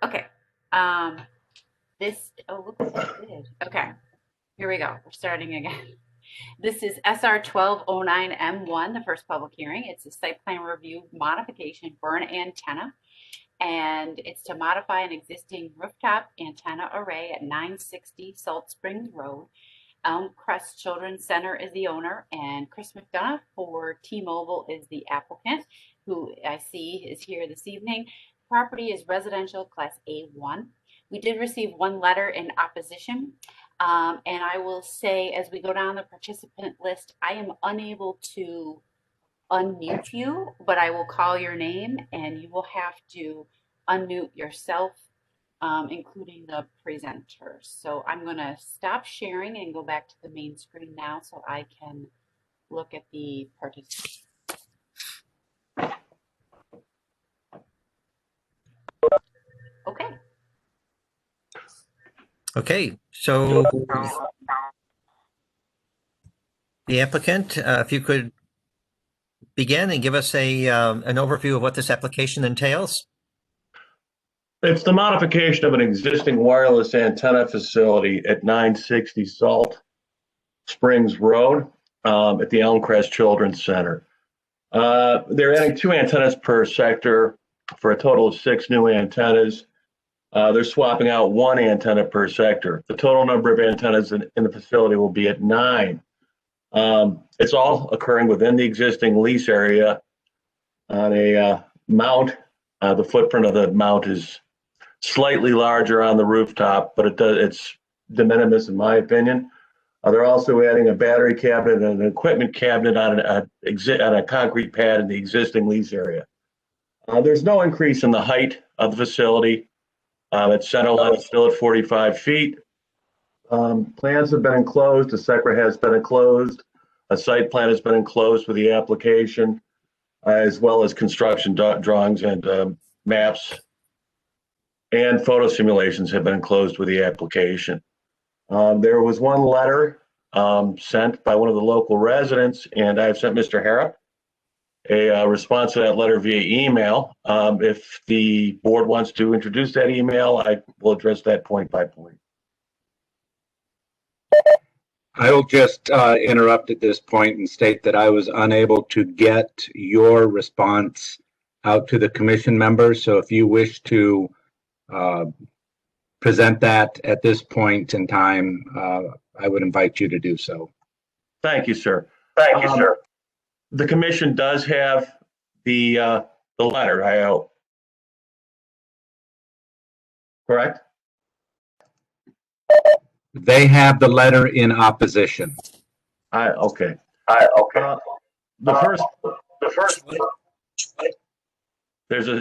Okay. Looks like it did. Okay, here we go. We're starting again. This is SR 1209M1, the first public hearing. It's a site plan review modification for an antenna, and it's to modify an existing rooftop antenna array at 960 Salt Springs Road. Elm Crest Children's Center is the owner, and Chris McDonough for T-Mobile is the applicant, who I see is here this evening. Property is residential class A1. We did receive one letter in opposition, and I will say as we go down the participant list, I am unable to unmute you, but I will call your name and you will have to unmute yourself, including the presenters. So I'm going to stop sharing and go back to the main screen now so I can look at the participants. Okay. Okay, so the applicant, if you could begin and give us an overview of what this application entails. It's the modification of an existing wireless antenna facility at 960 Salt Springs Road at the Elm Crest Children's Center. They're adding 2 antennas per sector for a total of 6 new antennas. They're swapping out 1 antenna per sector. The total number of antennas in the facility will be at 9. It's all occurring within the existing lease area on a mount. The footprint of the mount is slightly larger on the rooftop, but it's de minimis in my opinion. They're also adding a battery cabinet and an equipment cabinet on a concrete pad in the existing lease area. There's no increase in the height of the facility. Its center line is still at 45 feet. Plans have been enclosed. A SECRA has been enclosed. A site plan has been enclosed with the application, as well as construction drawings and maps and photo simulations have been enclosed with the application. There was one letter sent by one of the local residents, and I've sent Mr. Harrop a response to that letter via email. If the board wants to introduce that email, I will address that point by point. I will just interrupt at this point and state that I was unable to get your response out to the commission members. So if you wish to present that at this point in time, I would invite you to do so. Thank you, sir. Thank you, sir. The commission does have the letter, I hope. Correct? They have the letter in opposition. Okay.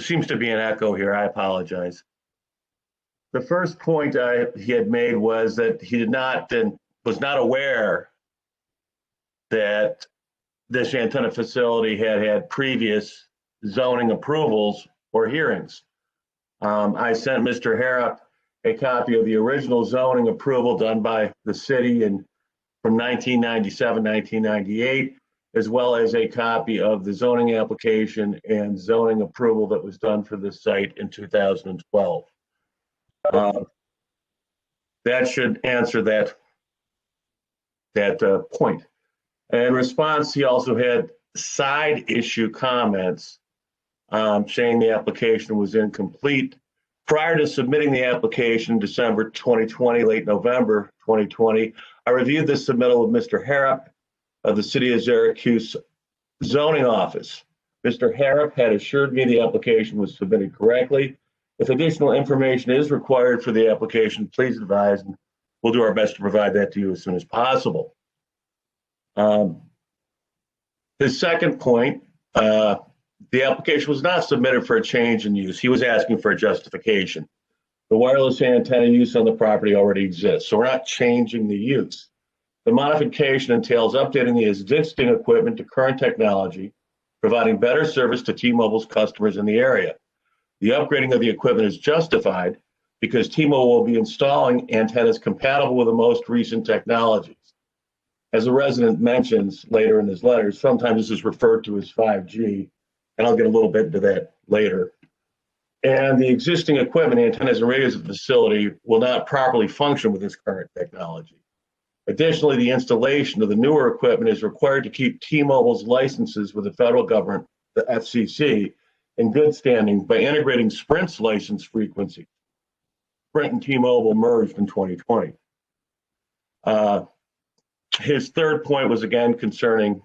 Seems to be an echo here. I apologize. The first point he had made was that he was not aware that this antenna facility had previous zoning approvals or hearings. I sent Mr. Harrop a copy of the original zoning approval done by the city from 1997, 1998, as well as a copy of the zoning application and zoning approval that was done for this site in 2012. That should answer that point. In response, he also had side issue comments saying the application was incomplete. Prior to submitting the application, December 2020, late November 2020, I reviewed this submittal with Mr. Harrop of the City of Syracuse Zoning Office. Mr. Harrop had assured me the application was submitted correctly. If additional information is required for the application, please advise, and we'll do our best to provide that to you as soon as possible. His second point, the application was not submitted for a change in use. He was asking for a justification. The wireless antenna use on the property already exists, so we're not changing the use. The modification entails updating the existing equipment to current technology, providing better service to T-Mobile's customers in the area. The upgrading of the equipment is justified because T-Mobile will be installing antennas compatible with the most recent technologies. As the resident mentions later in his letter, sometimes this is referred to as 5G, and I'll get a little bit into that later. And the existing equipment, antennas and radios of the facility will not properly function with this current technology. Additionally, the installation of the newer equipment is required to keep T-Mobile's licenses with the federal government, the FCC, in good standing by integrating Sprint's license frequency. Sprint and T-Mobile merged in 2020. His third point was again concerning,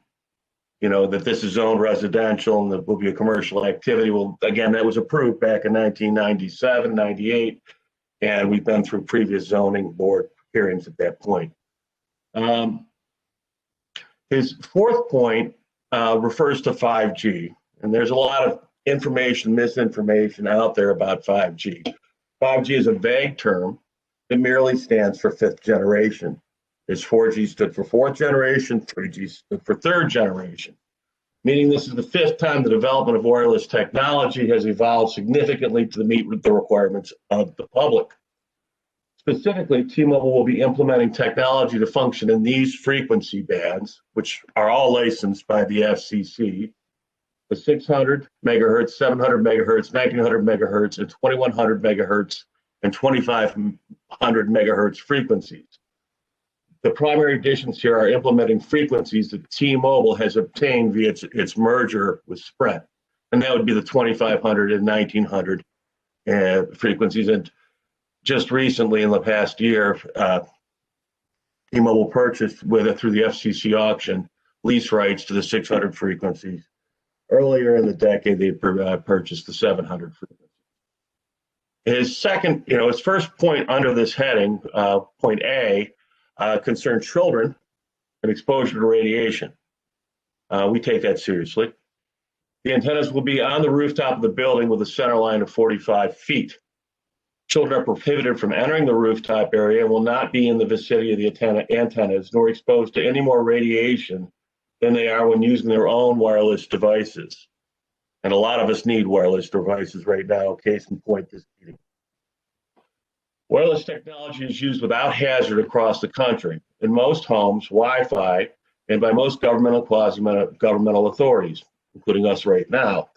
that this is zoned residential and that will be a commercial activity. Well, again, that was approved back in 1997, 98, and we've been through previous zoning board hearings at that point. His fourth point refers to 5G, and there's a lot of misinformation out there about 5G. 5G is a vague term that merely stands for fifth generation. As 4G stood for fourth generation, 3G stood for third generation, meaning this is the fifth time the development of wireless technology has evolved significantly to meet the requirements of the public. Specifically, T-Mobile will be implementing technology to function in these frequency bands, which are all licensed by the FCC, the 600 megahertz, 700 megahertz, 1900 megahertz, and 2100 megahertz, and 2500 megahertz frequencies. The primary additions here are implementing frequencies that T-Mobile has obtained via its merger with Sprint, and that would be the 2500 and 1900 frequencies. And just recently, in the past year, T-Mobile purchased through the FCC auction lease rights to the 600 frequencies. Earlier in the decade, they purchased the 700 frequencies. His first point under this heading, point A, concerned children and exposure to radiation. We take that seriously. The antennas will be on the rooftop of the building with a center line of 45 feet. Children are prohibited from entering the rooftop area and will not be in the vicinity of the antennas nor exposed to any more radiation than they are when using their own wireless devices. And a lot of us need wireless devices right now, case in point this meeting. Wireless technology is used without hazard across the country. In most homes, Wi-Fi, and by most governmental, quasi-governmental authorities, including us right now.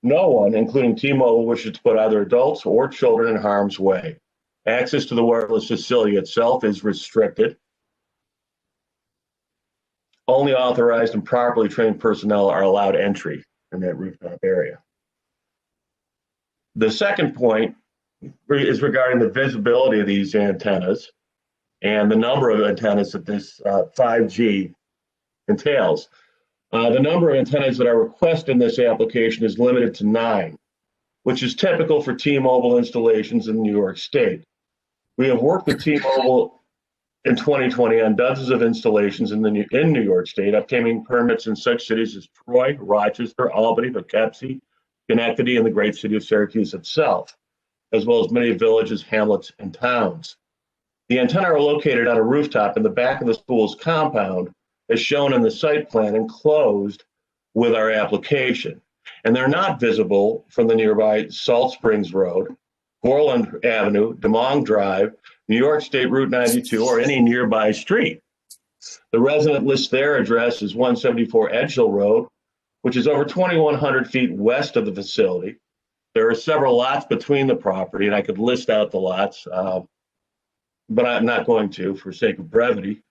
No one, including T-Mobile, wishes to put either adults or children in harm's way. Access to the wireless facility itself is restricted. Only authorized and properly trained personnel are allowed entry in that rooftop area. The second point is regarding the visibility of these antennas and the number of antennas that this 5G entails. The number of antennas that are requested in this application is limited to 9, which is typical for T-Mobile installations in New York State. We have worked with T-Mobile in 2020 on dozens of installations in New York State, obtaining permits in such cities as Troy, Rochester, Albany, Poughkeepsie, Schenectady, and the great city of Syracuse itself, as well as many villages, hamlets, and towns. The antennae are located on a rooftop in the back of the school's compound, as shown in the site plan, enclosed with our application. And they're not visible from the nearby Salt Springs Road, Gorland Avenue, DeMong Drive, New York State Route 92, or any nearby street. The resident lists their address as 174 Edgehill Road, which is over 2,100 feet west of the facility. There are several lots between the property, and I could list out the lots, but I'm not going to for sake of brevity.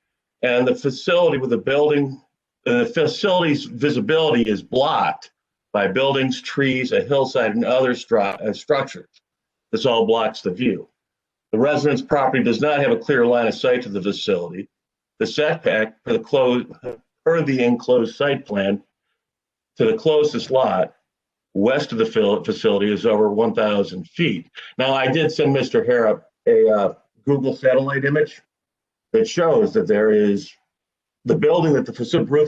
And the facility with the facility's visibility is blocked by buildings, trees, a hillside, and other structures. This all blocks the view. The resident's property does not have a clear line of sight to the facility. The setback per the enclosed site plan to the closest lot west of the facility is over 1,000 feet. Now, I did send Mr. Harrop a Google satellite image that shows that there is the building that the facility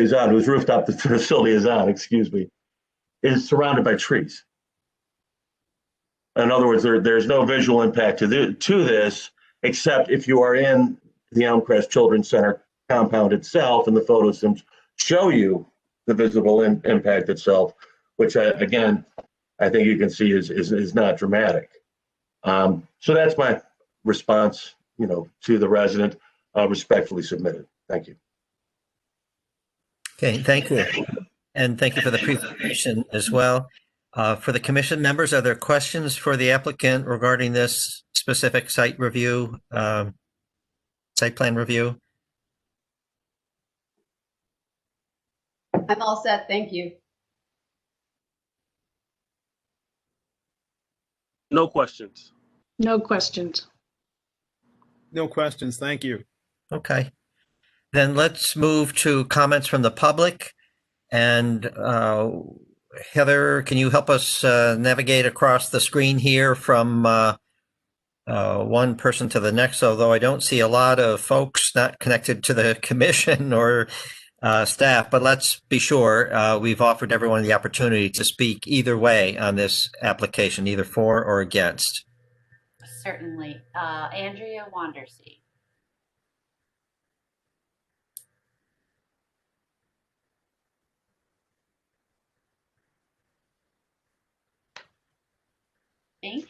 is on, whose rooftop the facility is on, is surrounded by trees. In other words, there's no visual impact to this, except if you are in the Elmcrest Children's Center compound itself, and the photo sims show you the visible impact itself, which again, I think you can see is not dramatic. So that's my response, to the resident, respectfully submitted. Thank you. Okay, thank you. And thank you for the presentation as well. For the commission members, are there questions for the applicant regarding this specific site review, site plan review? I'm all set, thank you. No questions. No questions. No questions. Thank you. Okay. Then let's move to comments from the public. And Heather, can you help us navigate across the screen here from one person to the next? Although I don't see a lot of folks not connected to the commission or staff, but let's be sure we've offered everyone the opportunity to speak either way on this application, either for or against. Certainly. Andrea Wandersee. Think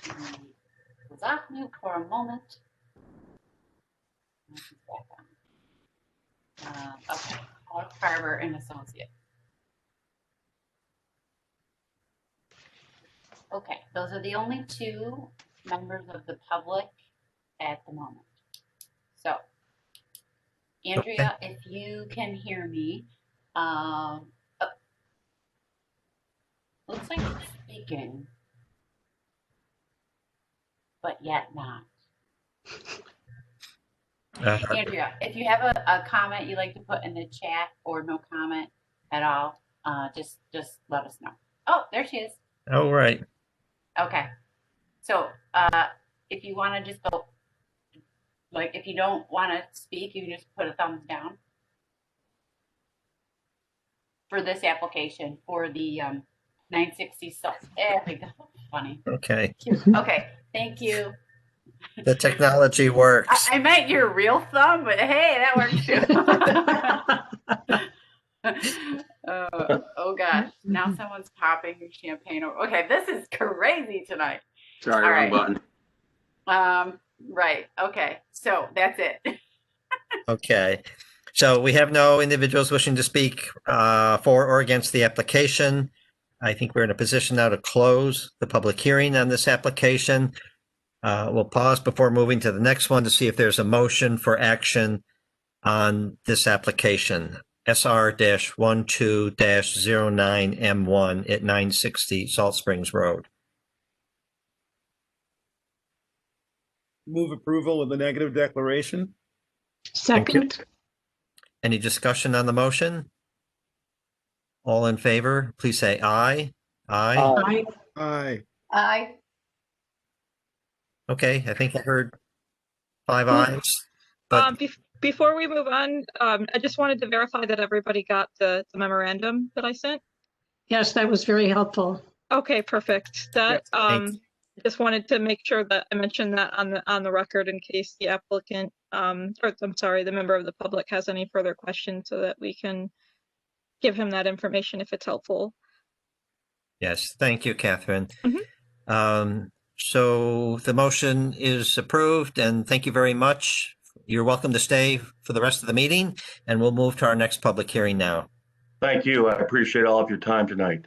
she was off mute for a moment. Okay, Alex Carver and Associate. Okay, those are the only two members of the public at the moment. So, Andrea, if you can hear me, looks like you're speaking, but yet not. Andrea, if you have a comment you'd like to put in the chat or no comment at all, just let us know. Oh, there she is. All right. Okay. So if you want to just go, like, if you don't want to speak, you can just put a thumbs down for this application for the 960 salt. There we go. Funny. Okay. Okay. Thank you. The technology works. I meant your real thumb, but hey, that works too. Oh gosh, now someone's popping champagne. Okay, this is crazy tonight. Sorry, All wrong right. button. Right. Okay. So that's it. Okay. So we have no individuals wishing to speak for or against the application. I think we're in a position now to close the public hearing on this application. We'll pause before moving to the next one to see if there's a motion for action on this application. SR-12-09M1 at 960 Salt Springs Road. Move approval with a negative declaration. Second. Any discussion on the motion? All in favor, please say aye. Aye. Aye. Aye. Aye. Okay, I think I heard 5 ayes. But Before we move on, I just wanted to verify that everybody got the memorandum that I sent. Yes, that was very helpful. Okay, perfect. That thanks. I just wanted to make sure that I mentioned that on the record in case the applicant, or I'm sorry, the member of the public has any further questions so that we can give him that information if it's helpful. Yes, thank you, Catherine. Mhm. So the motion is approved, and thank you very much. You're welcome to stay for the rest of the meeting, and we'll move to our next public hearing now. Thank you. I appreciate all of your time tonight.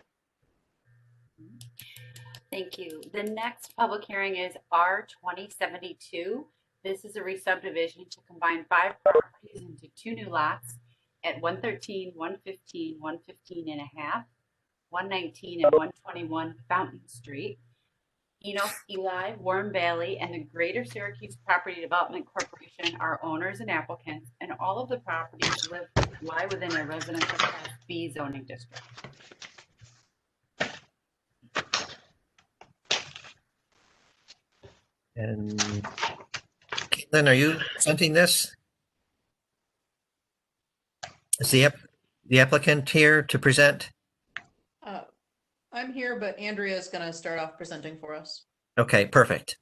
Thank you. The next public hearing is R2072. This is a re-subdivision to combine 5 properties into 2 new lots at 113, 115, 115 and a half, 119 and 121 Fountain Street. Enos Eli, Warren Bailey, and the Greater Syracuse Property Development Corporation are owners and applicants, and all of the properties lie within a residential Class B zoning district. And Caitlin, are you presenting this? Is the applicant here to present? I'm here, but Andrea is going to start off presenting for us. Okay, perfect.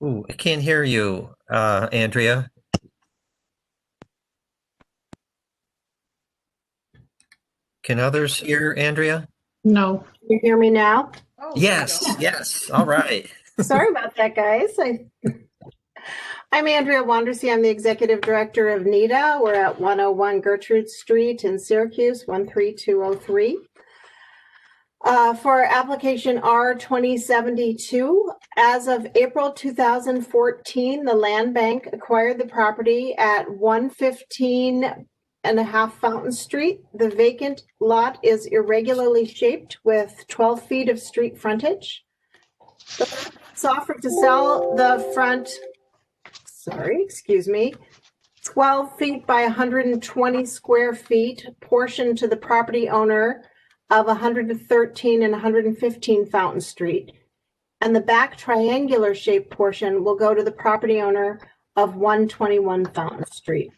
Ooh, I can't hear you, Andrea. Can others hear Andrea? No. You hear me now? Oh, Yes, yes. All right. Sorry about that, guys. I'm Andrea Wandersee. I'm the Executive Director of NEDA. We're at 101 Gertrude Street in Syracuse, 13203. For application R2072, as of April 2014, the land bank acquired the property at 115 and a half Fountain Street. The vacant lot is irregularly shaped with 12 feet of street frontage. It's offered to sell the front, 12 feet by 120 square feet portion to the property owner of 113 and 115 Fountain Street. And the back triangular shaped portion will go to the property owner of 121 Fountain Street.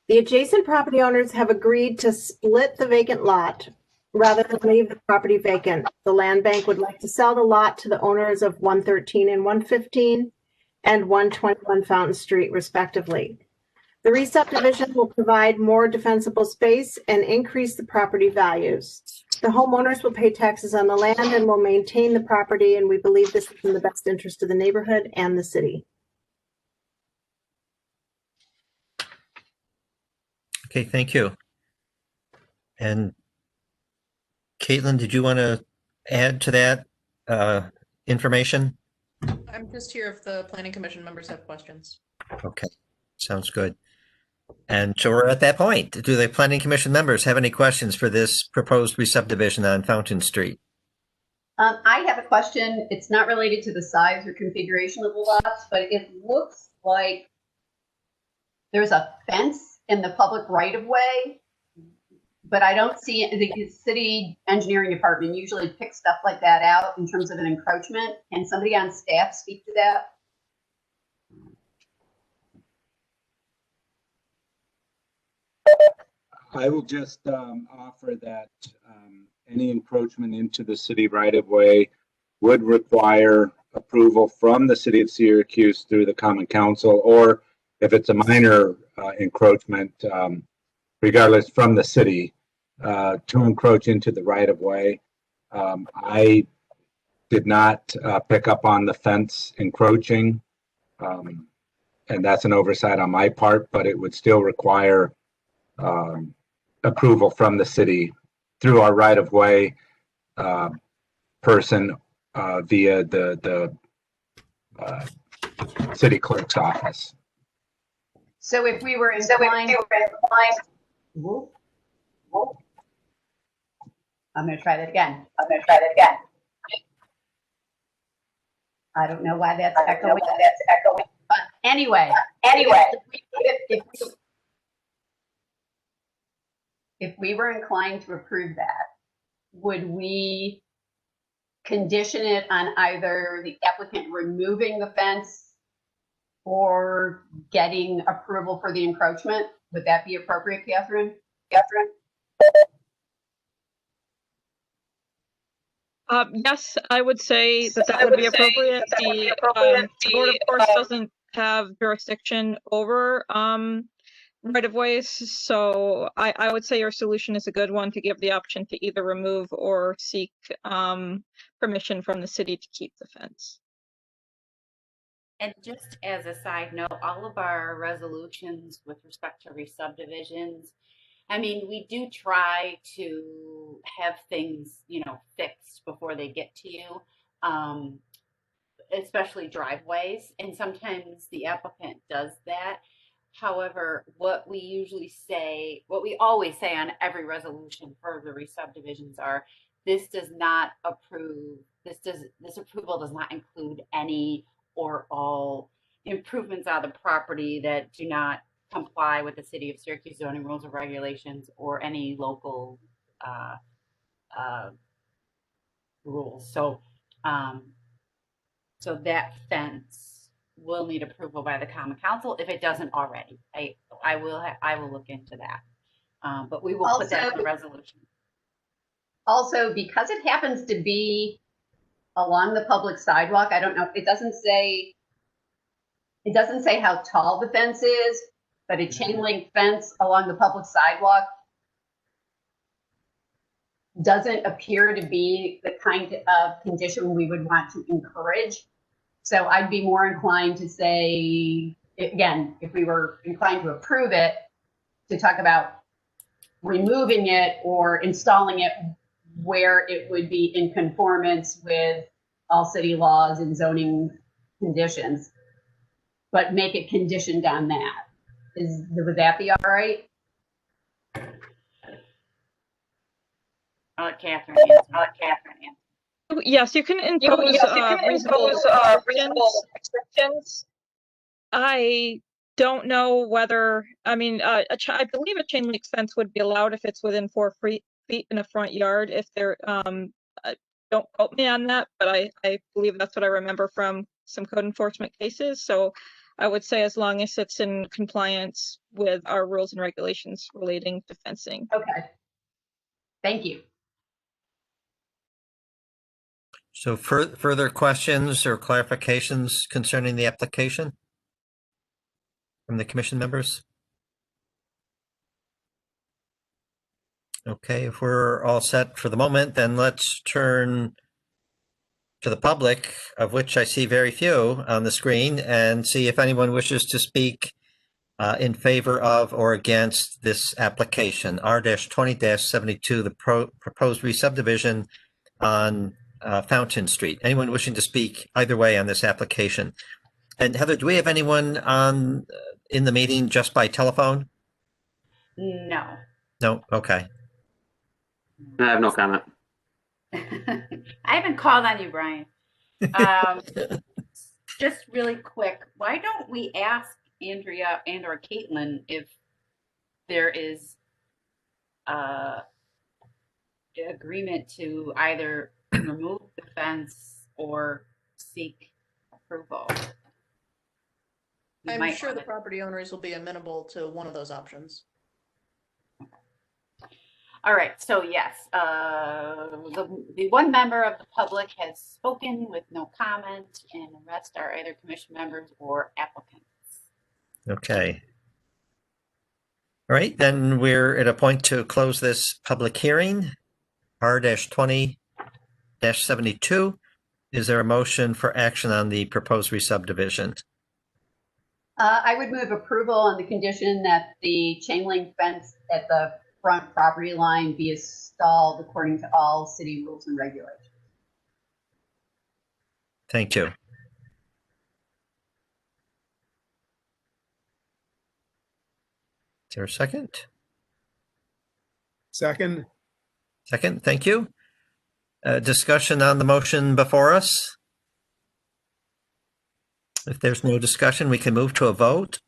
The adjacent property owners have agreed to split the vacant lot rather than leave the property vacant. The land bank would like to sell the lot to the owners of 113 and 115 and 121 Fountain Street, respectively. The re-subdivision will provide more defensible space and increase the property values. The homeowners will pay taxes on the land and will maintain the property, and we believe this is in the best interest of the neighborhood and the city. Okay, thank you. And Caitlin, did you want to add to that information? I'm just here if the planning commission members have questions. Okay, sounds good. And so we're at that point. Do the planning commission members have any questions for this proposed re-subdivision on Fountain Street? I have a question. It's not related to the size or configuration of the lots, but it looks like there's a fence in the public right-of-way, but I don't see it. The city engineering department usually picks stuff like that out in terms of an encroachment. Can somebody on staff speak to that? I will just offer that any encroachment into the city right-of-way would require approval from the city of Syracuse through the Common Council, or if it's a minor encroachment, regardless from the city, to encroach into the right-of-way. I did not pick up on the fence encroaching, and that's an oversight on my part, but it would still require approval from the city through our right-of-way person via the city clerk's office. So if we were inclined, I'm going to try that again. I don't know why that's echoing. But anyway, if we were inclined to approve that, would we condition it on either the applicant removing the fence or getting approval for the encroachment? Would that be appropriate, Catherine? Yes, I would say that would be appropriate. The board, of course, doesn't have jurisdiction over right of ways, so I would say your solution is a good one, to give the option to either remove or seek permission from the city to keep the fence. And just as a side note, all of our resolutions with respect to re-subdivisions, I mean, we do try to have things, fixed before they get to you, especially driveways. And sometimes the applicant does that. However, what we always say on every resolution for the re-subdivisions are, this approval does not include any or all improvements on the property that do not comply with the city of Syracuse zoning rules or regulations or any local rules. So that fence will need approval by the Common Council if it doesn't already. I will look into that, but we will put that in the resolution. Also, because it happens to be along the public sidewalk, I don't know, it doesn't say how tall the fence is, but a chain link fence along the public sidewalk doesn't appear to be the kind of condition we would want to encourage. So I'd be more inclined to say, again, if we were inclined to approve it, to talk about removing it or installing it where it would be in conformance with all city laws and zoning conditions, but make it conditioned on that. Would that be all right? I'll let Catherine answer. Yes, you can impose reasonable restrictions. I don't know whether, I mean, I believe a chain link fence would be allowed if it's within 4 feet in a front yard. If they're, don't quote me on that, but I believe that's what I remember from some code enforcement cases. So I would say as long as it's in compliance with our rules and regulations relating to fencing. Okay. Thank you. So further questions or clarifications concerning the application from the commission members? Okay, if we're all set for the moment, then let's turn to the public, of which I see very few on the screen, and see if anyone wishes to speak in favor of or against this application, R-20-72, the proposed re-subdivision on Fountain Street. Anyone wishing to speak either way on this application? And Heather, do we have anyone on in the meeting just by telephone? No. No? Okay. I have no comment. I haven't called on you, Brian. Just really quick, why don't we ask Andrea and or Caitlin if there is agreement to either remove the fence or seek approval? I'm sure the property owners will be amenable to one of those options. All right, so yes, the one member of the public has spoken with no comment, and the rest are either commission members or applicants. Okay. All right, then we're at a point to close this public hearing, R-20-72. Is there a motion for action on the proposed re-subdivision? I would move approval on the condition that the chain link fence at the front property line be installed according to all city rules and regulations. Thank you. Is there a second? Second. Second, thank you. Discussion on the motion before us? If there's no discussion, we can move to a vote.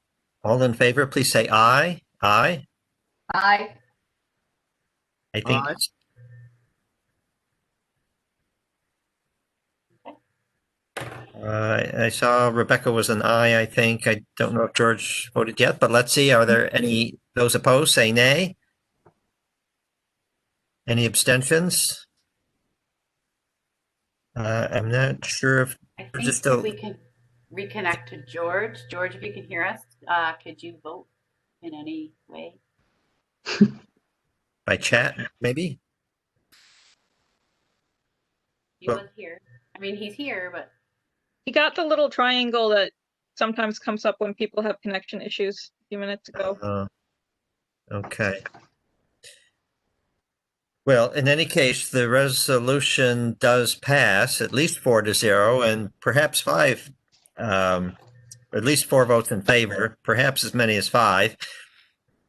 All in favor, please say aye. Aye. Aye. I think. Aye. I saw Rebecca was an aye, I think. I don't know if George voted yet, but let's see. Are there any, those opposed, say nay? Any abstentions? I'm not sure if I we're think just still. we can reconnect to George. George, if you can hear us, could you vote in any way? By chat, maybe? He Well- was here. I mean, he's here, but He got the little triangle that sometimes comes up when people have connection issues a few minutes ago. Okay. Well, in any case, the resolution does pass at least 4-0 and perhaps 5, at least 4 votes in favor, perhaps as many as 5.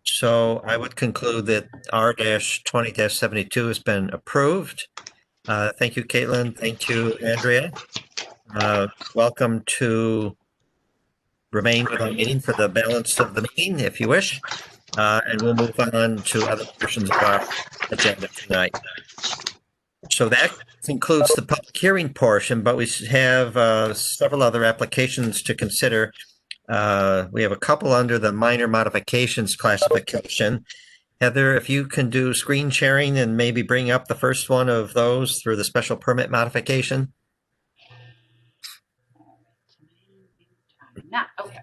So I would conclude that R-20-72 has been approved. Thank you, Caitlin. Thank you, Andrea. Welcome to remain with our meeting for the balance of the meeting, if you wish. And we'll move on to other portions of our agenda tonight. So that concludes the public hearing portion, but we have several other applications to consider. We have a couple under the minor modifications classification. Heather, if you can do screen sharing and maybe bring up the first one of those through the special permit modification. not okay.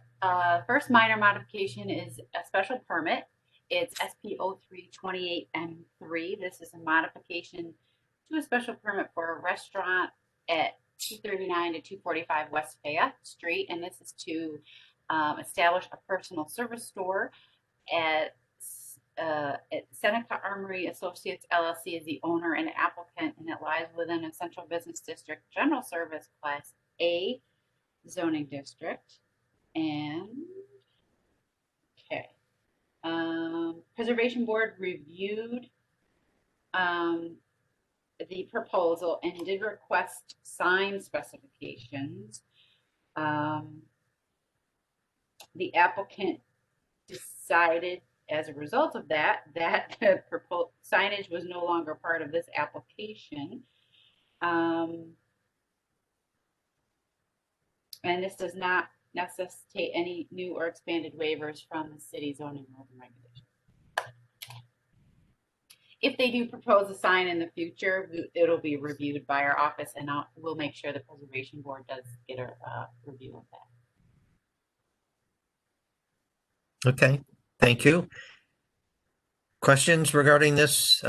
First minor modification is a special permit. It's SP 0328M3. This is a modification to a special permit for a restaurant at 239 to 245 West Fayette Street, and this is to establish a personal service store at Seneca Armory Associates LLC is the owner and applicant, and it lies within a central business district general service class A zoning district. And okay, Preservation Board reviewed the proposal and did request sign specifications. The applicant decided as a result of that the proposed signage was no longer part of this application. And this does not necessitate any new or expanded waivers from the city zoning rules and regulations. If they do propose a sign in the future, it'll be reviewed by our office, and we'll make sure the Preservation Board does get a review of that. Okay, thank you. Questions regarding this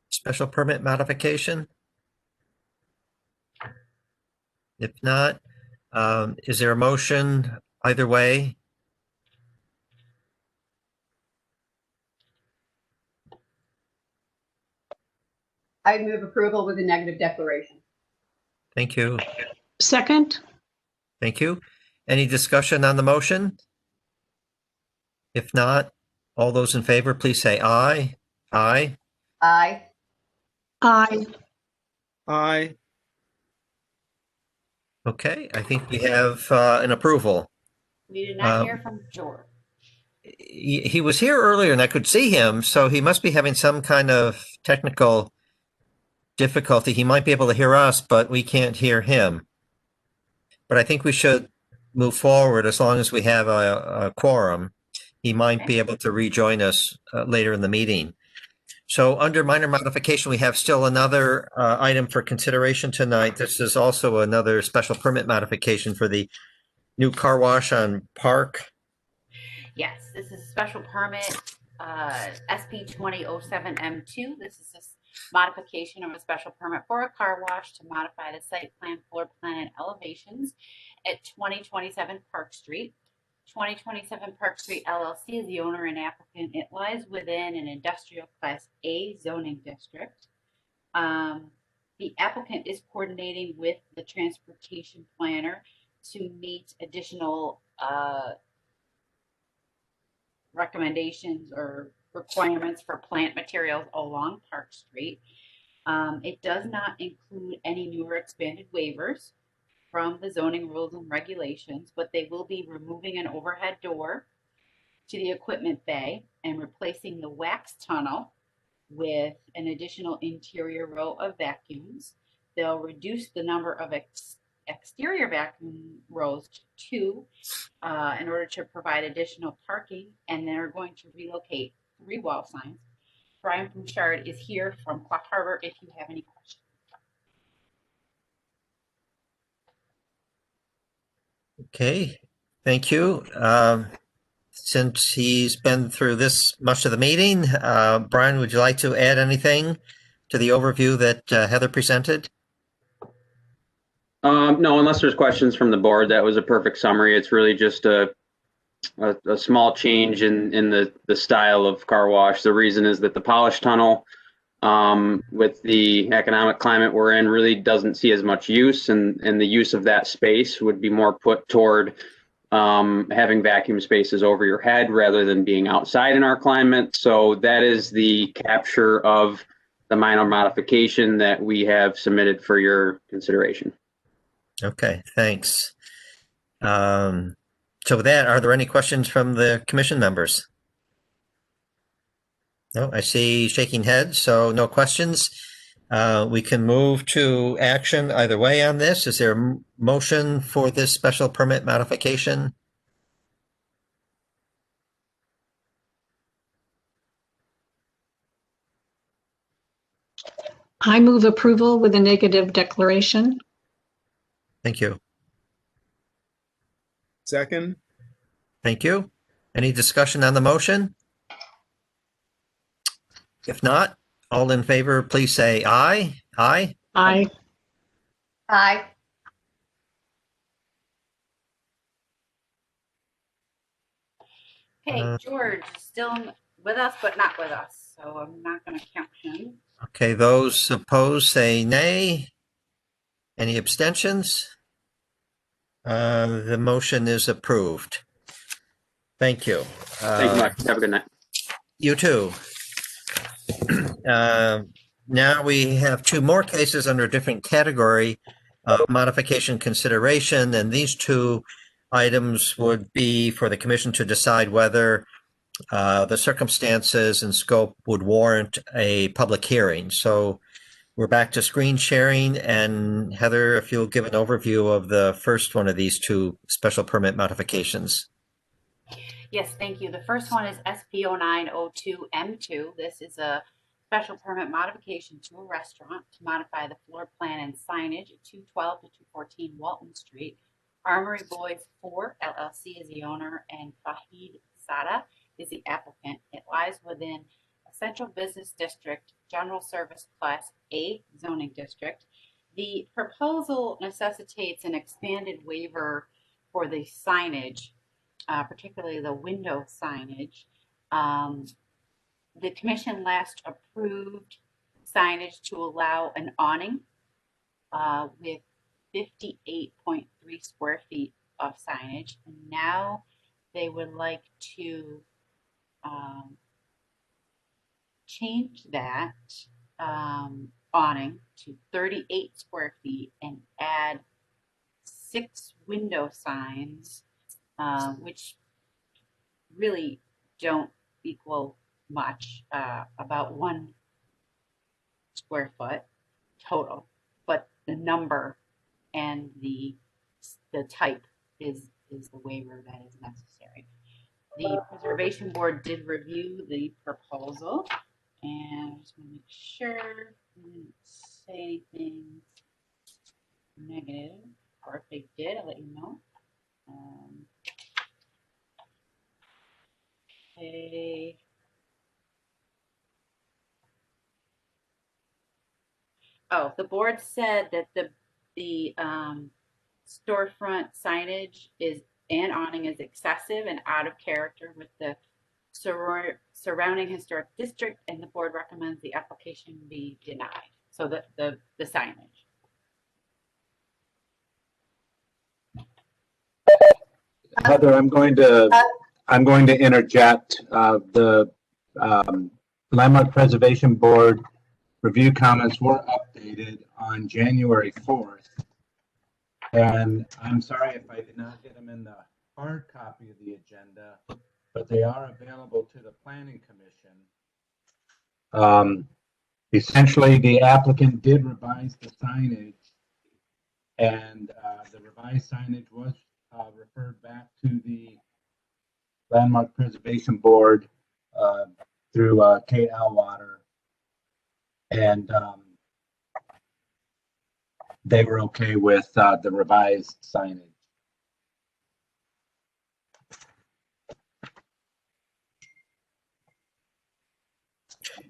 special permit modification? If not, is there a motion either way? I move approval with a negative declaration. Thank you. Second? Thank you. Any discussion on the motion? If not, all those in favor, please say aye. Aye. Aye. Aye. Aye. Okay, I think we have an approval. We did not hear from George. He was here earlier and I could see him, so he must be having some kind of technical difficulty. He might be able to hear us, but we can't hear him. But I think we should move forward as long as we have a quorum. He might be able to rejoin us later in the meeting. So under minor modification, we have still another item for consideration tonight. This is also another special permit modification for the new car wash on Park. Yes, this is a special permit, SP 2007M2. This is a modification of a special permit for a car wash to modify the site plan, floor plan, and elevations at 2027 Park Street. 2027 Park Street LLC is the owner and applicant. It lies within an industrial class A zoning district. The applicant is coordinating with the transportation planner to meet additional recommendations or requirements for plant materials along Park Street. It does not include any new or expanded waivers from the zoning rules and regulations, but they will be removing an overhead door to the equipment bay and replacing the wax tunnel with an additional interior row of vacuums. They'll reduce the number of exterior vacuum rows to 2 in order to provide additional parking, and they're going to relocate 3 wall signs. Brian Bouchard is here from Clough Harbor if you have any questions. Okay, thank you. Since he's been through this much of the meeting, Brian, would you like to add anything to the overview that Heather presented? No, unless there's questions from the board, that was a perfect summary. It's really just a small change in the style of car wash. The reason is that the polish tunnel, with the economic climate we're in, really doesn't see as much use, and the use of that space would be more put toward having vacuum spaces over your head rather than being outside in our climate. So that is the capture of the minor modification that we have submitted for your consideration. Okay, thanks. So with that, are there any questions from the commission members? No, I see shaking heads, so no questions. We can move to action either way on this. Is there a motion for this special permit modification? I move approval with a negative declaration. Thank you. Second? Thank you. Any discussion on the motion? If not, all in favor, please say aye. Aye. Aye. Aye. Okay, Uh, George is still with us, but not with us, so I'm not going to count him. Okay, those opposed say nay. Any abstentions? The motion is approved. Thank you. Thank you much. Have a good night. You too. Now we have two more cases under a different category of modification consideration, and these two items would be for the commission to decide whether the circumstances and scope would warrant a public hearing. So we're back to screen sharing, and Heather, if you'll give an overview of the first one of these two special permit modifications. Yes, thank you. The first one is SP 0902M2. This is a special permit modification to a restaurant to modify the floor plan and signage at 212 to 214 Walton Street. Armory Boys 4 LLC is the owner, and Fahid Sada is the applicant. It lies within a central business district, general service class A zoning district. The proposal necessitates an expanded waiver for the signage, particularly the window signage. The commission last approved signage to allow an awning with 58.3 square feet of signage. And now they would like to change that awning to 38 square feet and add 6 window signs, which really don't equal much, about 1 square foot total, but the number and the type is the waiver that is necessary. The preservation board did review the proposal, and I just want to make sure I didn't say anything negative, or if they did, I'll let you know. Okay. Oh, the board said that the storefront signage is and awning is excessive and out of character with the surrounding historic district, and the board recommends the application be denied. So the signage. Heather, I'm going to interject. The Landmark Preservation Board review comments were updated on January 4th. And I'm sorry if I did not get them in the hard copy of the agenda, but they are available to the Planning Commission. Essentially, the applicant did revise the signage, and the revised signage was referred back to the Landmark Preservation Board through Kate Alwater, and they were okay with the revised signage.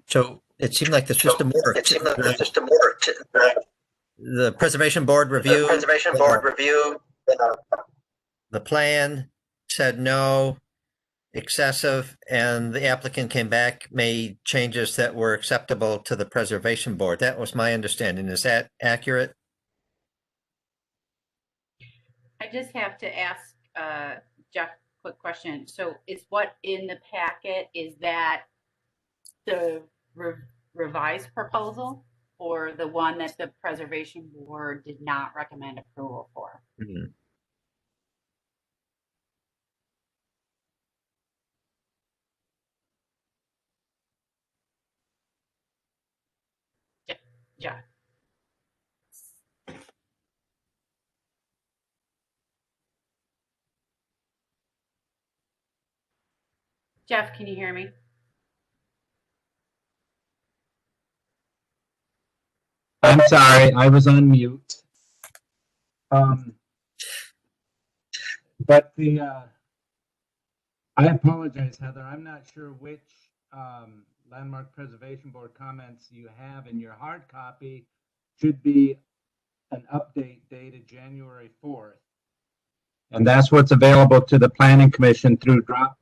So it seemed like the system worked. The preservation board reviewed. The plan said no, excessive, and the applicant came back, made changes that were acceptable to the preservation board. That was my understanding. Is that accurate? I just have to ask Jeff a quick question. So is what in the packet, is that the revised proposal or the one that the preservation board did not recommend approval for? Mm-hmm. Jeff. Jeff, can you hear me? I'm sorry, I was on mute. But I apologize, Heather. I'm not sure which Landmark Preservation Board comments you have in your hard copy. Should be an update dated January 4th. And that's what's available to the Planning Commission through Dropbox.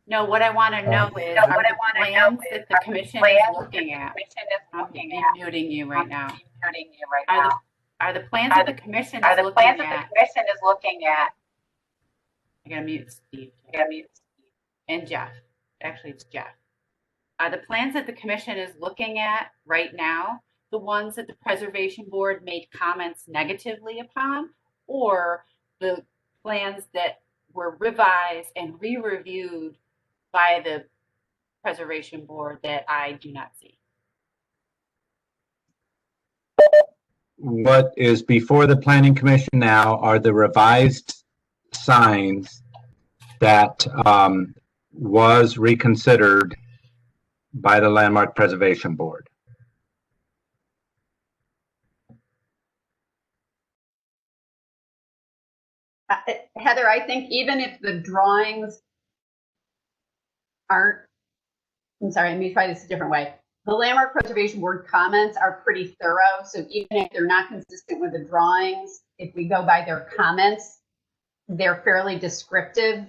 No, what I want to know is, are the plans that the commission is looking at? I'm muting you right now. Are the plans that the commission is looking at? I gotta mute Steve. And Jeff. Actually, it's Jeff. Are the plans that the commission is looking at right now the ones that the Preservation Board made comments negatively upon, or the plans that were revised and re-reviewed by the Preservation Board that I do not see? What is before the Planning Commission now are the revised signs that was reconsidered by the Landmark Preservation Board. Heather, I think even if the drawings aren't, I'm sorry, let me try this a different way. The Landmark Preservation Board comments are pretty thorough, so even if they're not consistent with the drawings, if we go by their comments, they're fairly descriptive.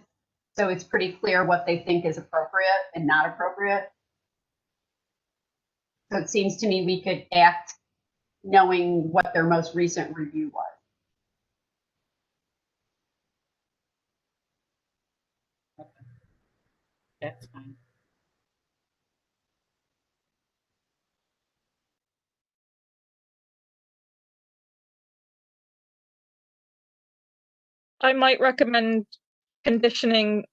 So it's pretty clear what they think is appropriate and not appropriate. So it seems to me we could act knowing what their most recent review was. That's fine. I might recommend conditioning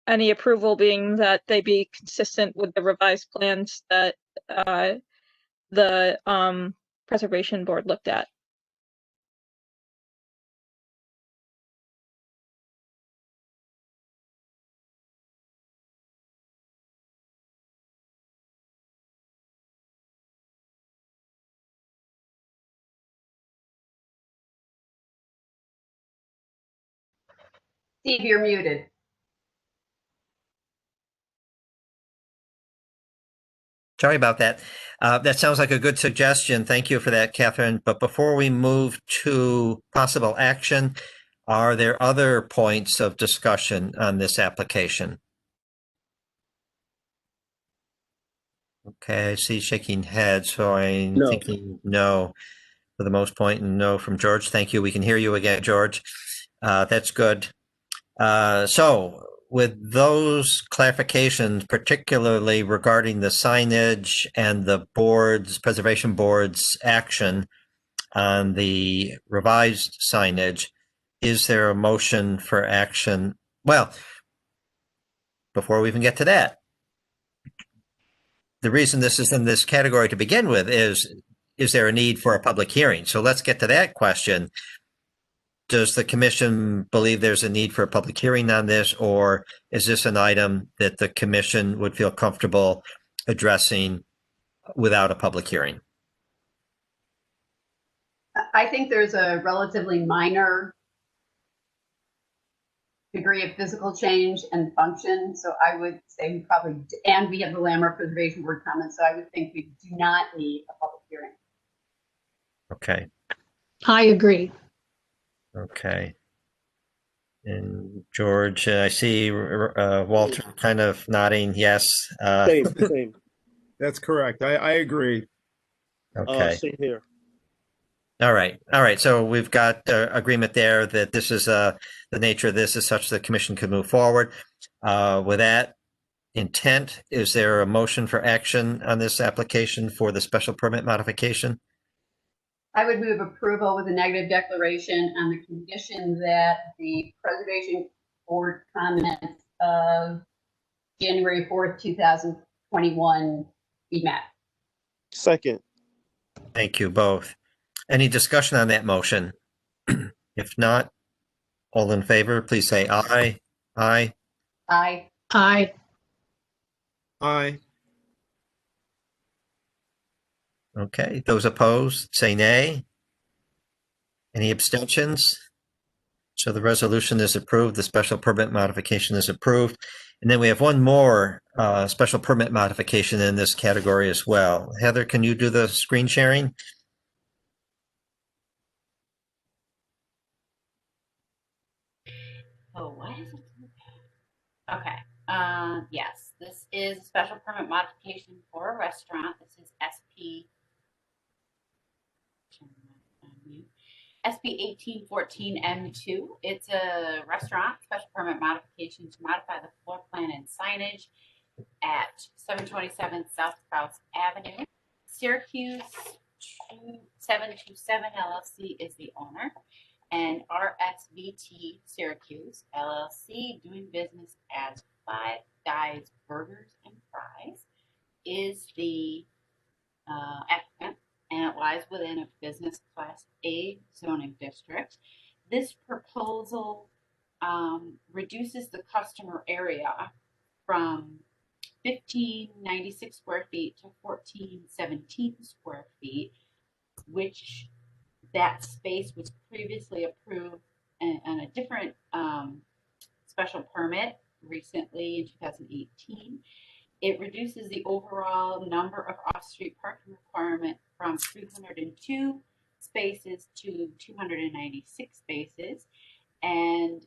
any approval being that they be consistent with the revised plans that the Preservation Board looked at. Steve, you're muted. Sorry about that. That sounds like a good suggestion. Thank you for that, Catherine. But before we move to possible action, are there other points of discussion on this application? Okay, I see shaking heads, so I'm thinking no for the most point, and no from George. Thank you. We can hear you again, George. That's good. So with those clarifications, particularly regarding the signage and the Preservation Board's action on the revised signage, is there a motion for action? Well, before we even get to that, the reason this is in this category to begin with is there a need for a public hearing? So let's get to that question. Does the commission believe there's a need for a public hearing on this, or is this an item that the commission would feel comfortable addressing without a public hearing? I think there's a relatively minor degree of physical change and function. So I would say we probably, and we have the Landmark Preservation Board comments, so I would think we do not need a public hearing. Okay. I agree. Okay. And George, I see Walter kind of nodding yes. Same. That's correct. I agree. Okay. Same here. All right. So we've got agreement there that this is the nature of this is such that the commission could move forward. With that intent, is there a motion for action on this application for the special permit modification? I would move approval with a negative declaration on the condition that the Preservation Board comments of January 4th, 2021 be met. Second. Thank you both. Any discussion on that motion? If not, all in favor, please say aye. Aye. Aye. Aye. Aye. Okay, those opposed, say nay. Any abstentions? So the resolution is approved. The special permit modification is approved. And then we have one more special permit modification in this category as well. Heather, can you do the screen sharing? Oh, why is it do that? Okay. Yes, this is a special permit modification for a restaurant. This is SB 1814 M2. It's a restaurant special permit modification to modify the floor plan and signage at 727 South Crouse Avenue. Syracuse 727 LLC is the owner, and RSVT Syracuse LLC, doing business as Five Guys Burgers and Fries, is the applicant, and it lies within a business class A zoning district. This proposal reduces the customer area from 1,596 square feet to 1,417 square feet, which that space was previously approved on a different special permit recently in 2018. It reduces the overall number of off-street parking requirement from 302 spaces to 296 spaces. And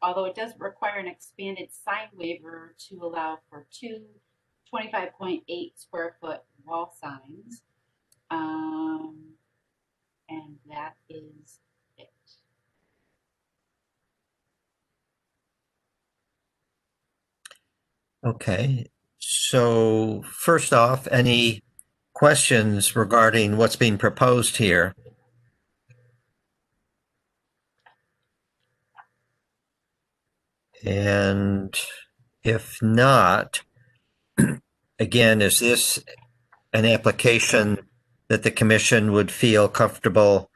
although it does require an expanded sign waiver to allow for two 25.8 square foot wall signs. And that is it. Okay, so first off, any questions regarding what's being proposed here? And if not, again, is this an application that the commission would feel comfortable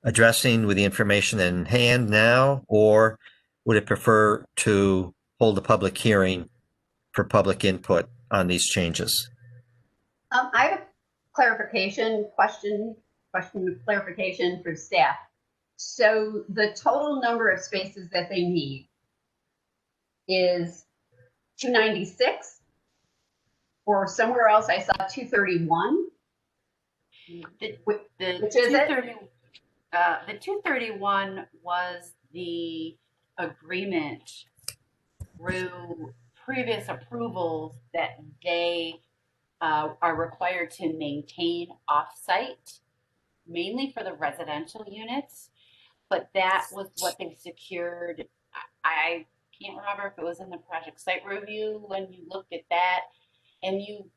addressing with the information in hand now, or would it prefer to hold a public hearing for public input on these changes? I have a question clarification for staff. So the total number of spaces that they need is 296, or somewhere else I saw 231. Which is it? The 231 was the agreement through previous approvals that they are required to maintain off-site, mainly for the residential units. But that was what they secured. I can't remember if it was in the project site review when you looked at that, and you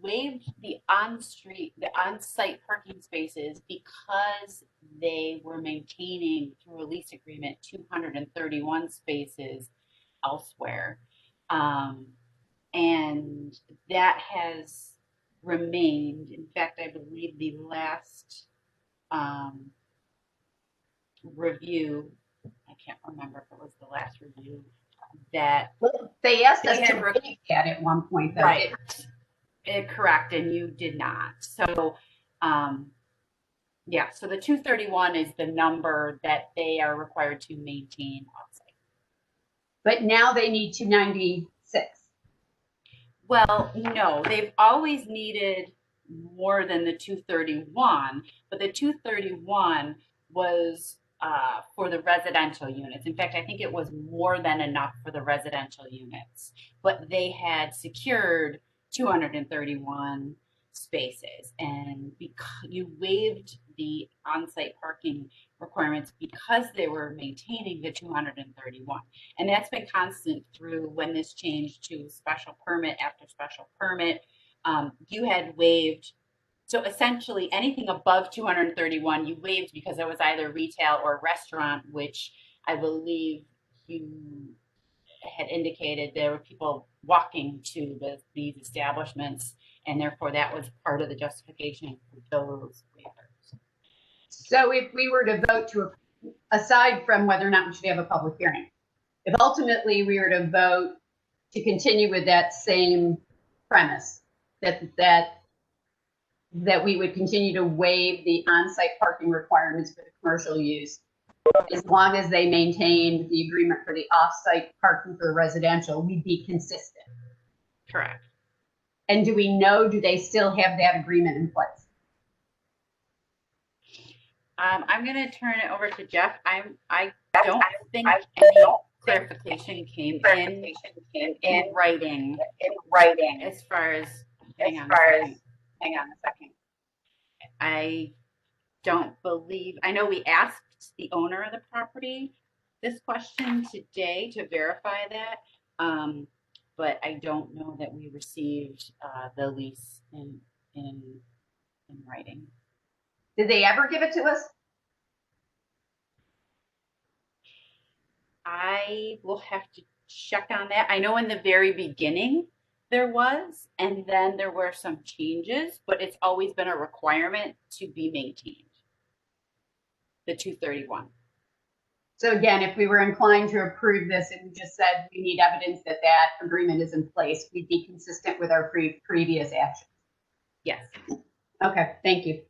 waived the on-site parking spaces because they were maintaining through a lease agreement 231 spaces elsewhere. And that has remained. In fact, I believe the last review, I can't remember if it was the last review, that they asked us to review that at one point, though. Right. Correct, and you did not. So, yeah, so the 231 is the number that they are required to maintain on-site. But now they need 296. Well, no, they've always needed more than the 231, but the 231 was for the residential units. In fact, I think it was more than enough for the residential units, but they had secured 231 spaces, and because you waived the on-site parking requirements because they were maintaining the 231, and that's been constant through when this changed to special permit after special permit. You had waived, so essentially anything above 231 you waived because it was either retail or restaurant, which I believe you had indicated there were people walking to these establishments, and therefore that was part of the justification for those waivers. So if we were to vote to, aside from whether or not we should have a public hearing, if ultimately we were to vote to continue with that same premise, that we would continue to waive the on-site parking requirements for the commercial use, as long as they maintained the agreement for the off-site parking for residential, we'd be consistent. Correct. And do we know, do they still have that agreement in place? I'm going to turn it over to Jeff. I don't think clarification came in writing as far as, hang on a second. I don't believe, I know we asked the owner of the property this question today to verify that, but I don't know that we received the lease in writing. Did they ever give it to us? I will have to check on that. I know in the very beginning there was, and then there were some changes, but it's always been a requirement to be maintained. The 231. So again, if we were inclined to approve this and we just said we need evidence that that agreement is in place, we'd be consistent with our previous action. Yes. Okay, thank you.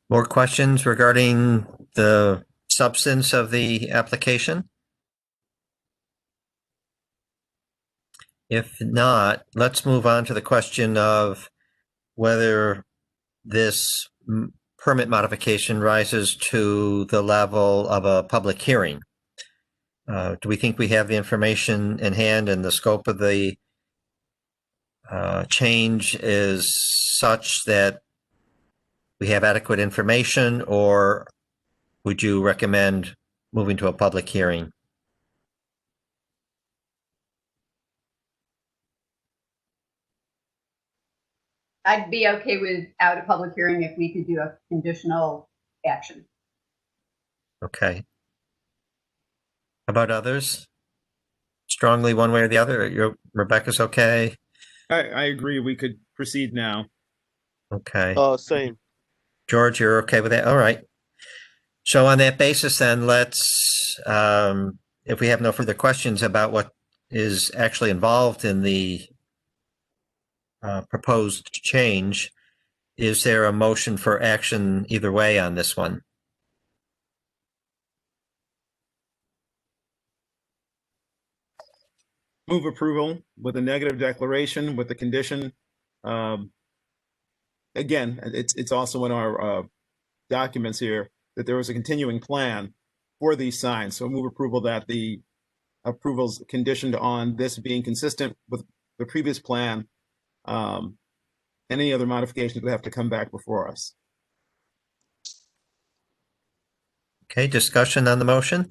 More questions regarding the substance of the application? If not, let's move on to the question of whether this permit modification rises to the level of a public hearing. Do we think we have the information in hand and the scope of the change is such that we have adequate information, or would you recommend moving to a public hearing? I'd be okay without a public hearing if we could do a conditional action. Okay. How about others? Strongly one way or the other? Rebecca's okay? I agree. We could proceed now. Okay. Same. George, you're okay with that? All right. So on that basis, then let's, if we have no further questions about what is actually involved in the proposed change, is there a motion for action either way on this one? Move approval with a negative declaration with the condition. Again, it's also in our documents here that there was a continuing plan for these signs. So move approval that the approval's conditioned on this being consistent with the previous plan. Any other modifications would have to come back before us. Okay, discussion on the motion?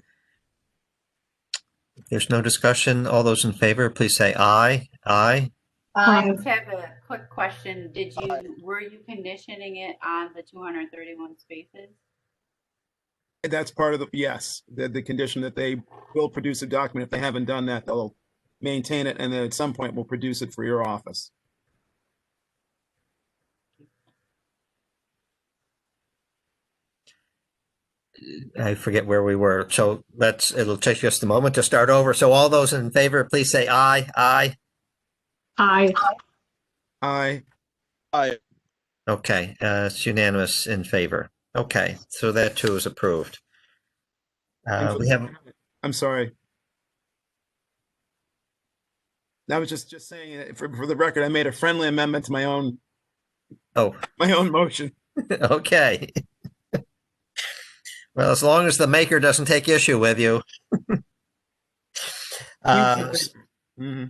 If there's no discussion, all those in favor, please say aye. Aye. I just have a quick question. Were you conditioning it on the 231 spaces? That's part of yes, the condition that they will produce a document. If they haven't done that, they'll maintain it, and then at some point we'll produce it for your office. I forget where we were. So it'll take just a moment to start over. So all those in favor, please say aye. Aye. Aye. Aye. Aye. Okay, it's unanimous in favor. Okay, so that too is approved. We have. I'm sorry. I was just saying for the record, I made a friendly amendment to my own motion. Okay. Well, as long as the maker doesn't take issue with you.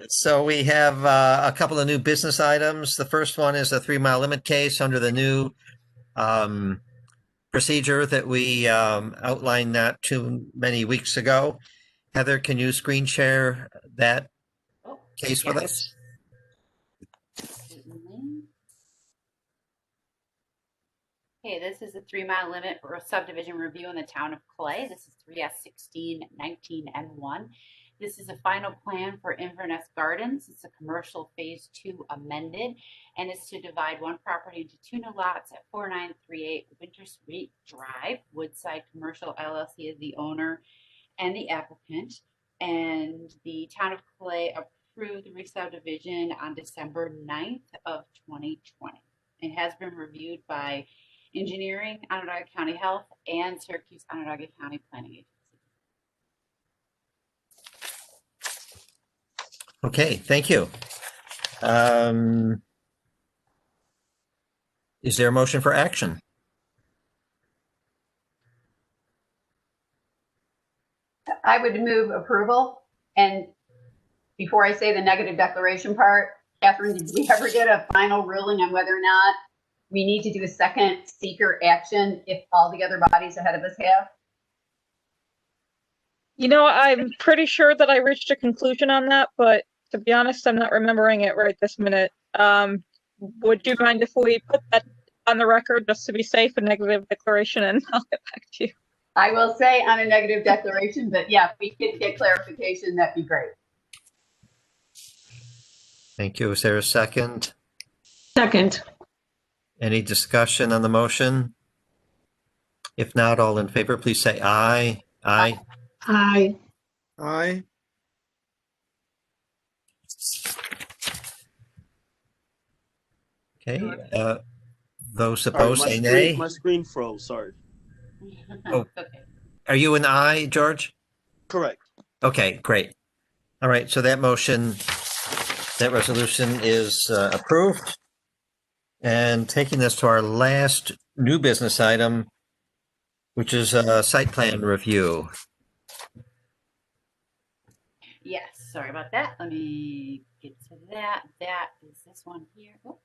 So we have a couple of new business items. The first one is a 3-mile limit case under the new procedure that we outlined not too many weeks ago. Heather, can you screen share that case with us? Okay, this is a 3-mile limit for a subdivision review in the town of Clay. This is 3S1619M1. This is a final plan for Inverness Gardens. It's a commercial phase 2 amended, and it's to divide one property into 2 new lots at 4938 Winter Street Drive. Woodside Commercial LLC is the owner and the applicant, and the town of Clay approved the re-subdivision on December 9th of 2020. It has been reviewed by Engineering, Onondaga County Health, and Syracuse Onondaga County Planning Agency. Okay, thank you. Is there a motion for action? I would move approval. And before I say the negative declaration part, Catherine, did we ever get a final ruling on whether or not we need to do a second seeker action if all the other bodies ahead of us have? You know, I'm pretty sure that I reached a conclusion on that, but to be honest, I'm not remembering it right this minute. Would you mind if we put that on the record just to be safe, a negative declaration, and I'll get back to you? I will say on a negative declaration, but yeah, if we could get clarification, that'd be great. Thank you. Is there a second? Second. Any discussion on the motion? If not, all in favor, please say aye. Aye. Aye. Aye. Okay. Those Sorry, opposed say nay. my screen froze. Sorry. Oh. Okay. Are you an aye, George? Correct. Okay, great. All right, so that motion, that resolution is approved. And taking us to our last new business item, which is a site plan review. Yes, sorry about that. Let me get to that. That is this one here. Oops.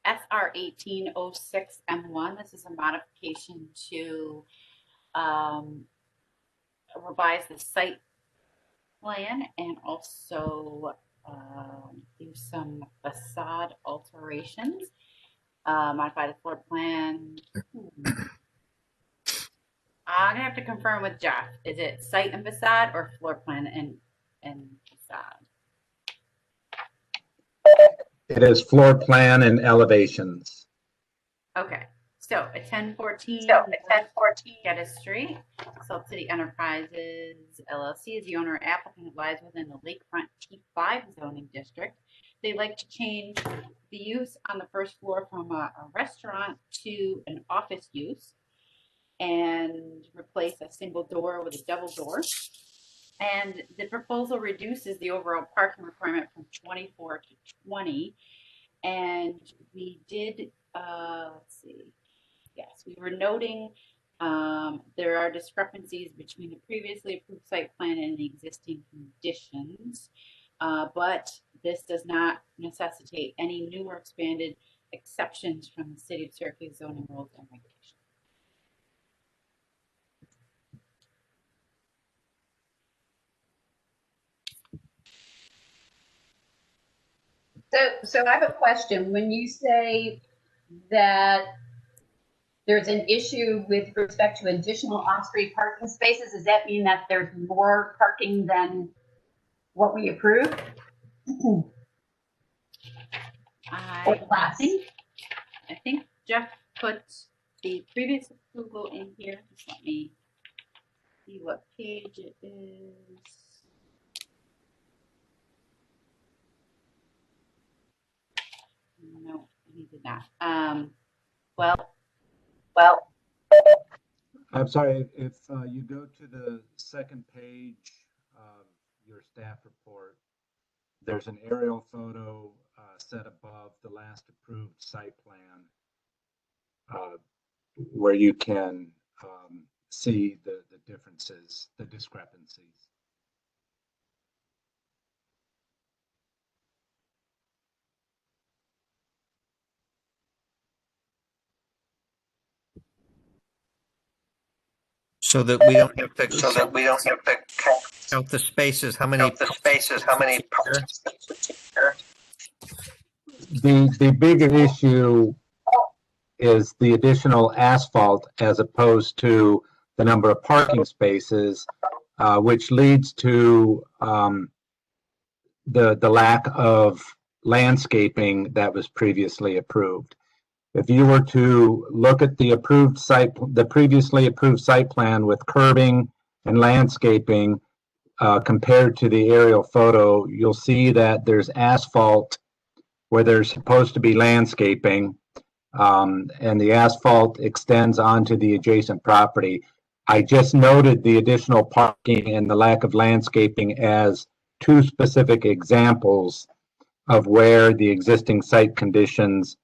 SR 1806 M1. This is a modification to revise the site plan and also do some facade alterations. Modify the floor plan. I'm gonna have to confirm with Jeff. Is it site and facade or floor plan and facade? It is floor plan and elevations. Okay, so a 1014 Geddes Street, Salt City Enterprises LLC is the owner applicant that lies within the Lakefront T5 zoning district. They like to change the use on the first floor from a restaurant to an office use and replace a single door with a double door. And the proposal reduces the overall parking requirement from 24 to 20. And we did, let's see, yes, we were noting there are discrepancies between the previously approved site plan and the existing conditions, but this does not necessitate any new or expanded exceptions from the City of Syracuse zoning rules and regulations. So I have a question. When you say that there's an issue with respect to additional on-street parking spaces, does that mean that there's more parking than what we approved? I think Jeff put the previous approval in here. Just let me see what page it is. No, he did not. Well. I'm sorry, if you go to the second page of your staff report, there's an aerial photo set above the last approved site plan where you can see the differences, the discrepancies. So that we don't have to count the spaces. How many? The bigger issue is the additional asphalt as opposed to the number of parking spaces, which leads to the lack of landscaping that was previously approved. If you were to look at the previously approved site plan with curbing and landscaping compared to the aerial photo, you'll see that there's asphalt where there's supposed to be landscaping, and the asphalt extends onto the adjacent property. I just noted the additional parking and the lack of landscaping as two specific examples of where the existing site conditions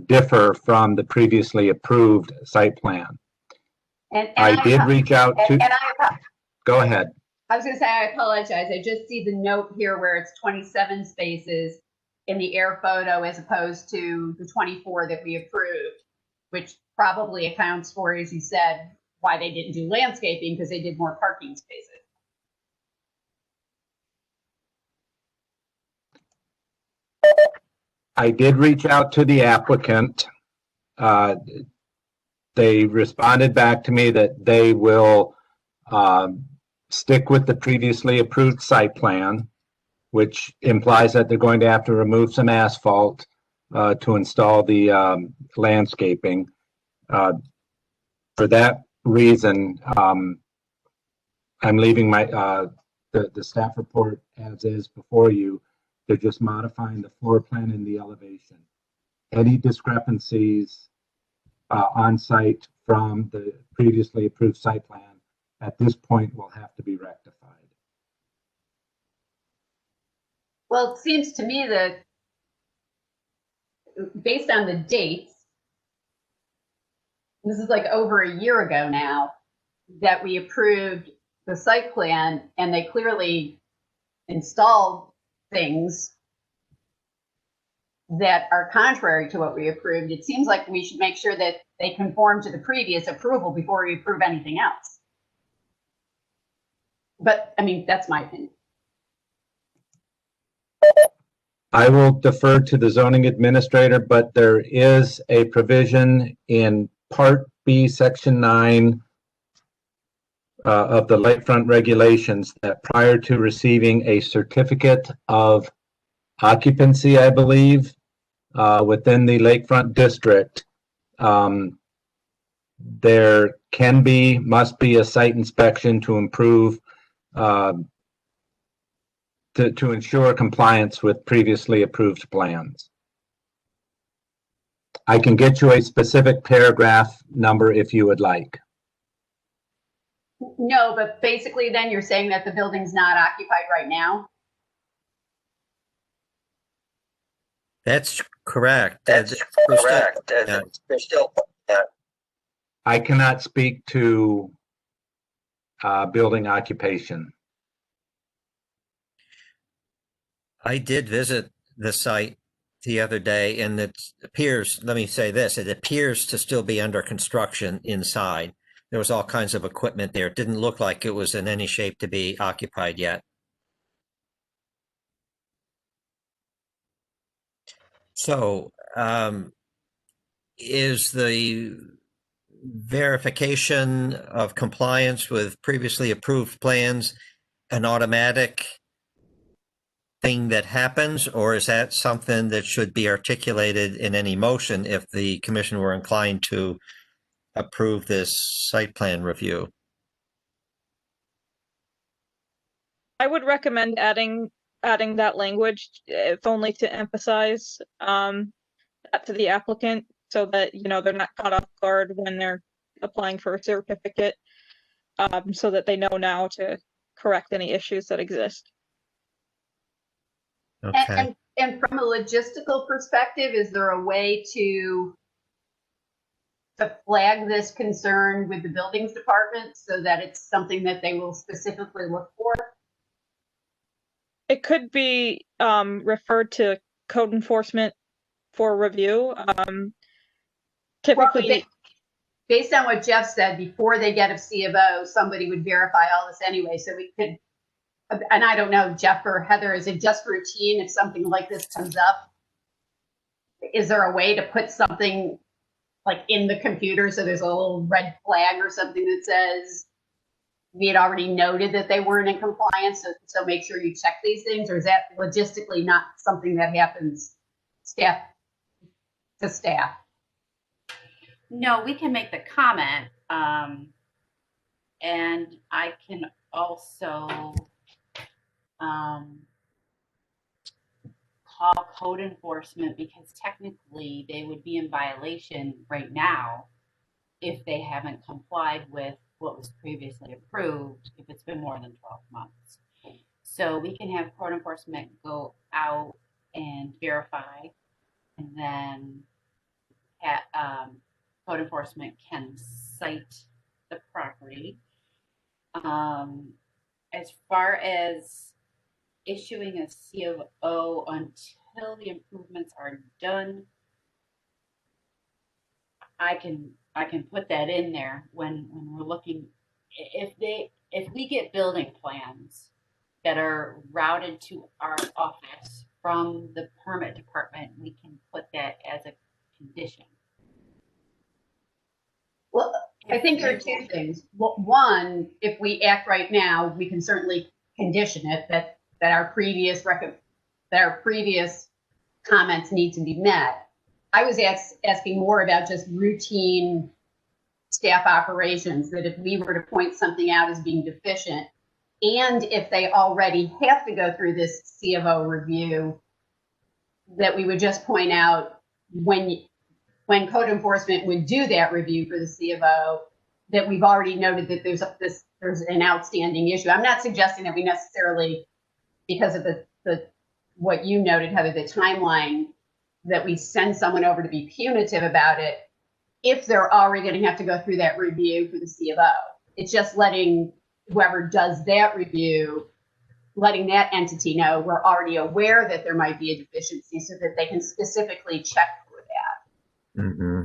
differ from the previously approved site plan. And I did reach out to, and go ahead. I was going to say, I apologize. I just see the note here where it's 27 spaces in the air photo as opposed to the 24 that we approved, which probably accounts for, as you said, why they didn't do landscaping, because they did more parking spaces. I did reach out to the applicant. They responded back to me that they will stick with the previously approved site plan, which implies that they're going to have to remove some asphalt to install the landscaping. For that reason, I'm leaving the staff report as is before you. They're just modifying the floor plan and the elevation. Any discrepancies on site from the previously approved site plan at this point will have to be rectified. Well, it seems to me that based on the dates, this is like over a year ago now, that we approved the site plan and they clearly installed things that are contrary to what we approved. It seems like we should make sure that they conform to the previous approval before we approve anything else. But I mean, that's my opinion. I will defer to the zoning administrator, but there is a provision in Part B, Section 9 of the lakefront regulations that prior to receiving a certificate of occupancy, I believe, within the lakefront district, there must be a site inspection to improve, to ensure compliance with previously approved plans. I can get you a specific paragraph number if you would like. No, but basically then you're saying that the building's not occupied right now? That's correct. That's correct. They're still. I cannot speak to building occupation. I did visit the site the other day, and it appears, let me say this, it appears to still be under construction inside. There was all kinds of equipment there. It didn't look like it was in any shape to be occupied yet. So, is the verification of compliance with previously approved plans an automatic thing that happens, or is that something that should be articulated in any motion if the commission were inclined to approve this site plan review? I would recommend adding that language, if only to emphasize that to the applicant, so that they're not caught off guard when they're applying for a certificate, so that they know now to correct any issues that exist. Okay. And from a logistical perspective, is there a way to flag this concern with the buildings department so that it's something that they will specifically look for? It could be referred to code enforcement for review. Typically, Well, based on what Jeff said, before they get a C of O, somebody would verify all this anyway. So we could, and I don't know, Jeff or Heather, is it just routine if something like this comes up? Is there a way to put something like in the computer so there's a little red flag or something that says we had already noted that they weren't in compliance, so make sure you check these things? Or is that logistically not something that happens staff to staff? No, we can make the comment, and I can also call code enforcement, because technically they would be in violation right now if they haven't complied with what was previously approved, if it's been more than 12 months. So we can have code enforcement go out and verify, and then code enforcement can cite the property. As far as issuing a COO until the improvements are done, I can put that in there when we're looking, if we get building plans that are routed to our office from the permit department, we can put that as a condition. Well, I think there are two things. One, if we act right now, we can certainly condition it that our previous comments need to be met. I was asking more about just routine staff operations, that if we were to point something out as being deficient, and if they already have to go through this CFO review, that we would just point out when code enforcement would do that review for the CFO, that we've already noted that there's an outstanding issue. I'm not suggesting that we necessarily, because of the what you noted, Heather, the timeline, that we send someone over to be punitive about it if they're already going to have to go through that review for the CFO. It's just letting whoever does that review, letting that entity know we're already aware that there might be a deficiency so that they can specifically check for that. Mm-hmm.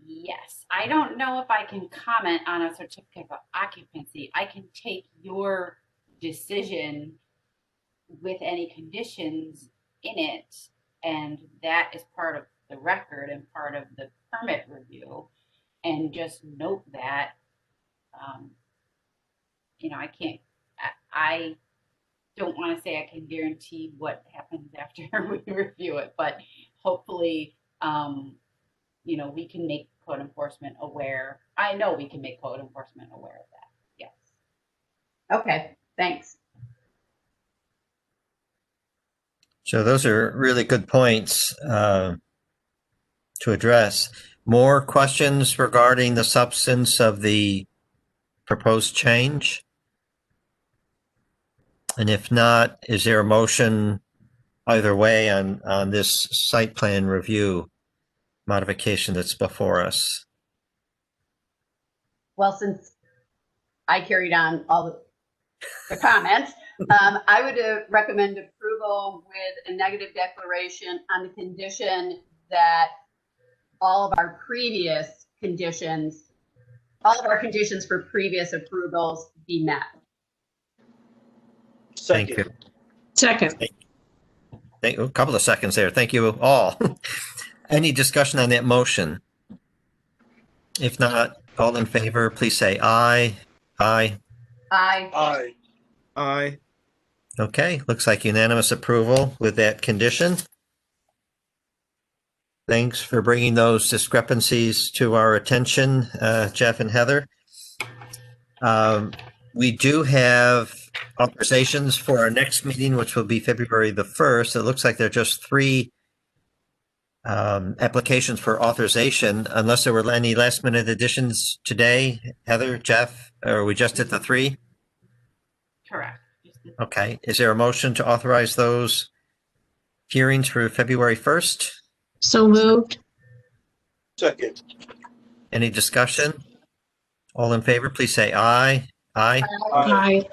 Yes, I don't know if I can comment on a certificate of occupancy. I can take your decision with any conditions in it, and that is part of the record and part of the permit review, and just note that, I don't want to say I can guarantee what happens after we review it, but hopefully, we can make code enforcement aware. I know we can make code enforcement aware of that. Yes. Okay, thanks. So those are really good points to address. More questions regarding the substance of the proposed change? And if not, is there a motion either way on this site plan review modification that's before us? Well, since I carried on all the comments, I would recommend approval with a negative declaration on the condition that all of our conditions for previous approvals be met. Thank you. Second. A couple of seconds there. Thank you all. Any discussion on that motion? If not, all in favor, please say aye. Aye. Aye. Aye. Aye. Okay, looks like unanimous approval with that condition. Thanks for bringing those discrepancies to our attention, Jeff and Heather. We do have authorizations for our next meeting, which will be February the 1st. It looks like there are just 3 applications for authorization, unless there were any last minute additions today. Heather, Jeff, or are we just at the 3? Correct. Okay, is there a motion to authorize those hearings for February 1st? So moved. Second. Any discussion? All in favor, please say aye. Aye. Aye.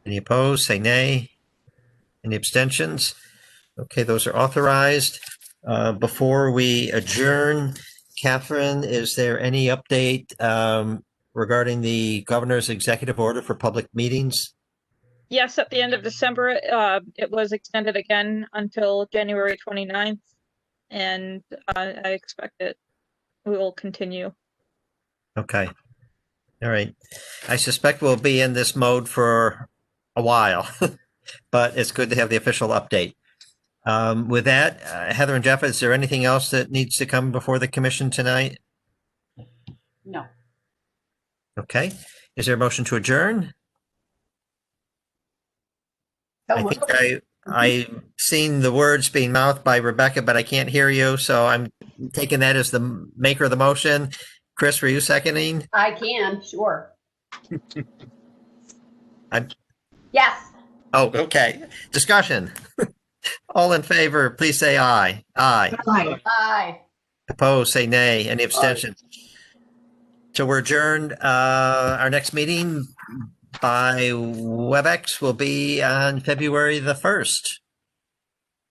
Any opposed, say nay. Any abstentions? Okay, those are authorized. Before we adjourn, Catherine, is there any update regarding the governor's executive order for public meetings? Yes, at the end of December, it was extended again until January 29th, and I expect it will continue. Okay. All right. I suspect we'll be in this mode for a while, but it's good to have the official update. With that, Heather and Jeff, is there anything else that needs to come before the commission tonight? No. Okay. Is there a motion to adjourn? I think I've seen the words being mouthed by Rebecca, but I can't hear you, so I'm taking that as the maker of the motion. Chris, were you seconding? I can, sure. I'm- Yes. Oh, okay. Discussion. All in favor, please say aye. Aye. Aye. Aye. Opposed, say nay. Any abstentions? So we're adjourned. Our next meeting by WebEx will be on February the 1st.